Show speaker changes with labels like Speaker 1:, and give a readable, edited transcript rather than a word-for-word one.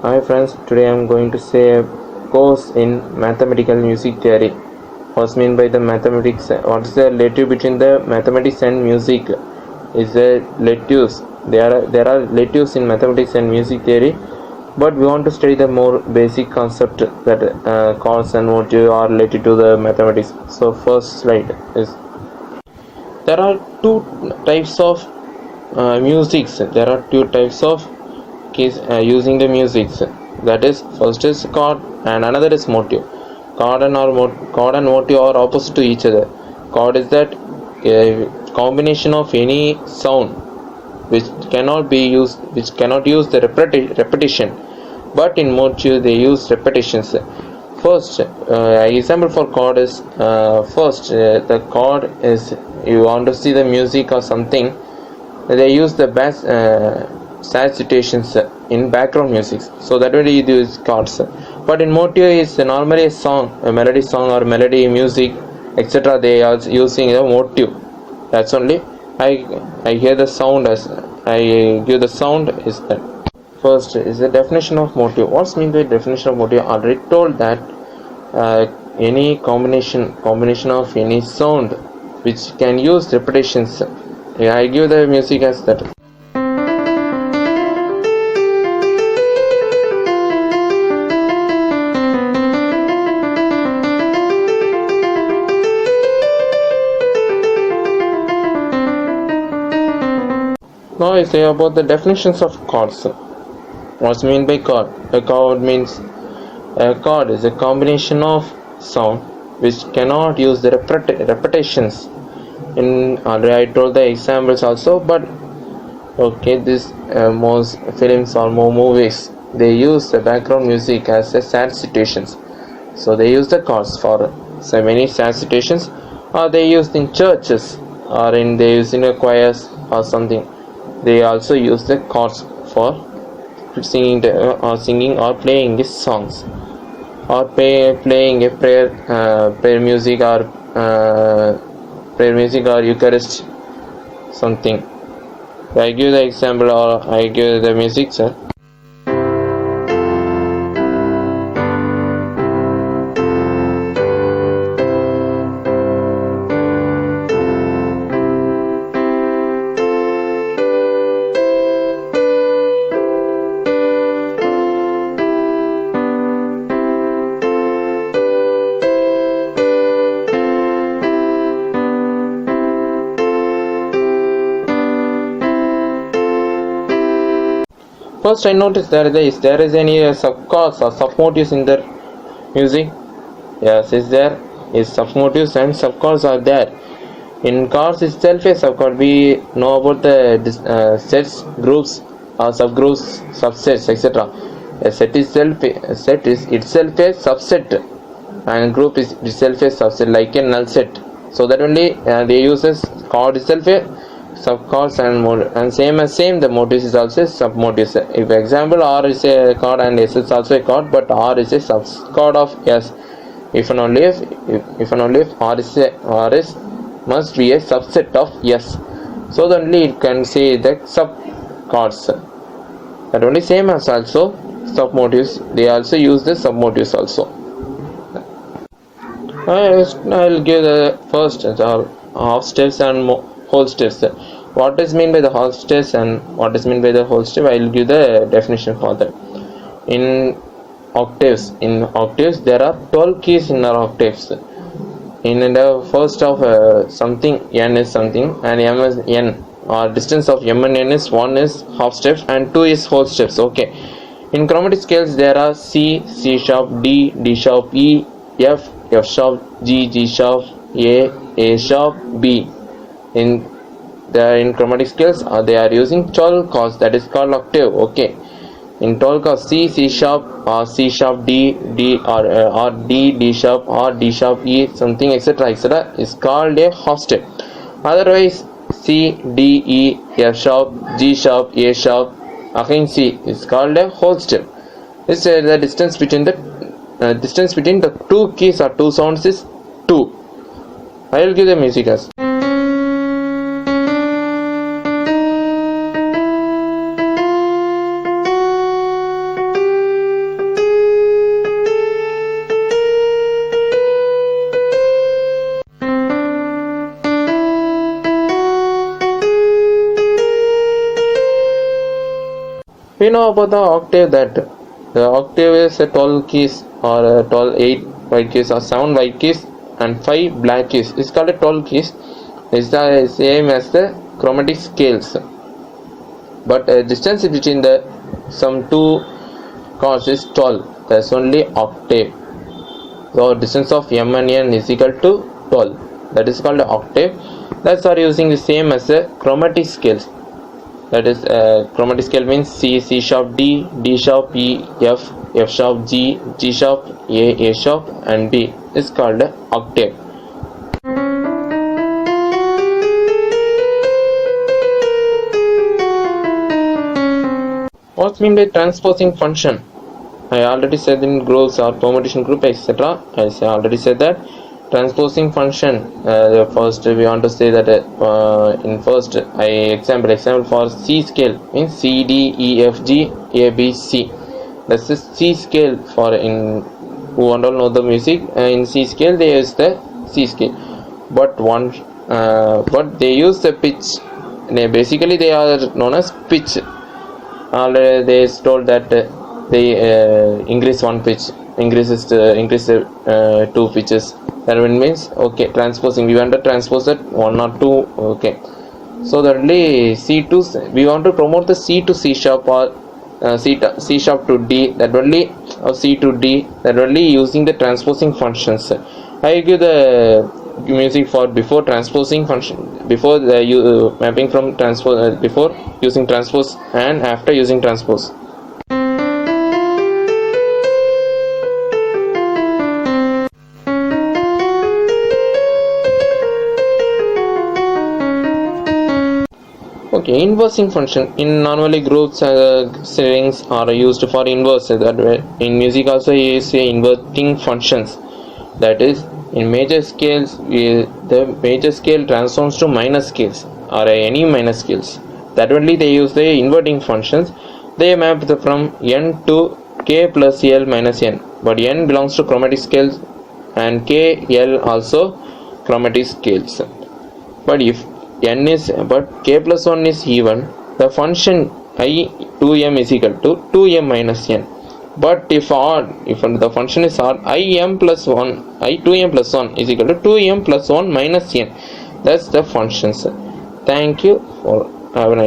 Speaker 1: Hi friends, today I am going to say a course in mathematical music theory. What's mean by the mathematics? What is the relative between the mathematics and music? Is the relatives? There are relatives in mathematics and music theory, but we want to study the more basic concept that chords and motive are related to the mathematics. So first slide is there are two types of musics. There are two types of keys using the musics. That is, first is chord and another is motive. Chord and motive are opposite to each other. Chord is that combination of any sound which cannot use the repetition, but in motive they use repetitions. First example for chord is the chord is, you want to see the music or something, they use the bass sad situations in background music, so that way you use chords. But in motive is normally a song, a melody song or melody music, etc. They are using a motive. That's only I hear the sound as I give the sound is that. First is the definition of motive. What's mean by definition of motive? I already told that any combination of any sound which can use repetitions. I give the music as that. Now I say about the definitions of chords. What's mean by chord? A chord is a combination of sound which cannot use the repetitions. In already I told the examples also, but okay, this most films or more movies, they use the background music as a sad situations, so they use the chords for so many sad situations, or they use in churches, or they use in a choirs or something. They also use the chords for singing or playing these songs, or playing a prayer music or Eucharist something. I give the example or I give the music, sir. First, I noticed there is any subchords or submotives in the music. Yes, is there is submotives and subchords are there. In chords itself, a subchord, we know about the sets, groups, or subgroups, subsets, etc. A set is itself a subset, and group is itself a subset, like a null set. So that only they use chord itself a subchords and same the motives is also submotives. If example R is a chord and S is also a chord, but R is a subchord of S. If and only if R is must be a subset of S. So then only it can say the subchords. That only same as also submotives. They also use the submotives also. I'll give the first half steps and whole steps. What is mean by the half steps and what is mean by the whole step? I will give the definition for that. In octaves there are 12 keys in our octaves. In the first of something, n is something, and m is n, or distance of m and n is 1 is half steps and 2 is whole steps. Okay. In chromatic scales there are C, C sharp, D, D sharp, E, F, F sharp, G, G sharp, A sharp, B. In chromatic scales they are using 12 chords, that is called octave. Okay. In 12 chords, C sharp or C sharp, D or D sharp or D sharp, E something, etc. is called a half step. Otherwise C, D, E, F sharp, G sharp, A sharp, again C is called a whole step. This the distance between the two keys or two sounds is 2. I will give the music as. We know about the octave, that the octave is a 12 keys or a 12 8 white keys or 7 white keys and 5 black keys. It's called a 12 keys. It's the same as the chromatic scales, but distance between the some two chords is 12. That's only octave. So distance of M and N is equal to 12. That is called octave. That's are using the same as the chromatic scales. That is chromatic scale means C, C sharp D, D sharp E, F, F sharp G, G sharp A sharp and B is called octave. What's mean by transposing function? I already said in groups or permutation group, etc. I already said that transposing function. First we want to say that in first example for C scale means C D E F G A B C. That's the C scale. For in who want to know the music, in C scale they use the C scale, but they use the pitch. Basically they are known as pitch. Already they told that they increase one pitch, increase two pitches. That means okay, transposing. We want to transpose that one or two. Okay, so that only C to we want to promote the C to C sharp or C sharp to D. That only or C to D. That only using the transposing functions. I give the music for before transposing function, before the mapping from transpose, before using transpose and after using transpose. Okay, inversing function. In normally groups strings are used for inverse. That way in music also you say inverting functions. That is in major scales, the major scale transforms to minor scales or any minor scales. That only they use the inverting functions. They map from N to K plus L minus N. But N belongs to chromatic scales and K, L also chromatic scales. But if N is K plus 1 is even, the function I 2M is equal to 2M minus N. But if the function is odd, I 2M plus 1 is equal to 2M plus 1 minus N. That's the functions. Thank you for have a nice